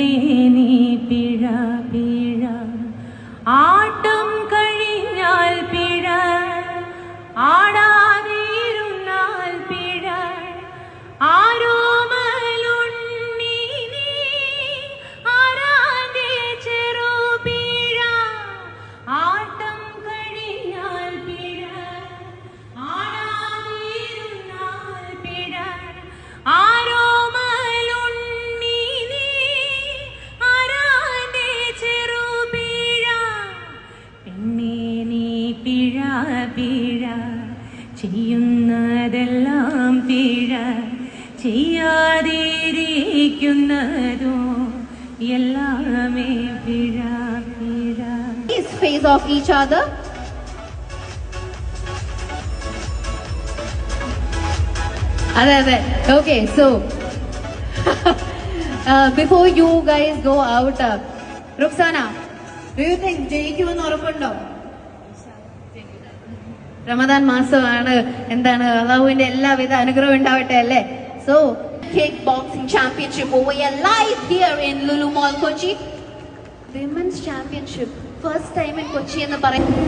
പെണ്ണേ നീ പിഴ പിഴ ആട്ടം കഴിഞ്ഞാൽ പിഴ ആടാതിരുന്നാൽ പിഴ ആരോമലുണ്ണി നീ ആരാന്റെ ചെറുപിഴ ആട്ടം കഴിഞ്ഞാൽ പിഴ ആടാതിരുന്നാൽ പിഴ ആരോമലുണ്ണി നീ ആരാന്റെ ചെറുപിഴ പെണ്ണേ നീ പിഴ പിഴ ചെയ്യുന്നതെല്ലാം പിഴ ചെയ്യാതിരിക്കുന്നതോ എല്ലാമേ പിഴ പിഴ. Please face off each other. Adhe. Okay, so before you guys go out, Ruxana, do you think ജയിക്കുമെന്ന് ഉറപ്പുണ്ടോ? റമദാൻ മാസമാണ്, എന്താണ് അല്ലാഹുവിന്റെ എല്ലാവിധ അനുഗ്രഹം ഉണ്ടാവട്ടെ അല്ലേ? So kickboxing championship over here live here in Lulu Mall Kochi. Women's championship first time in Kochi എന്ന് പറയുന്നത്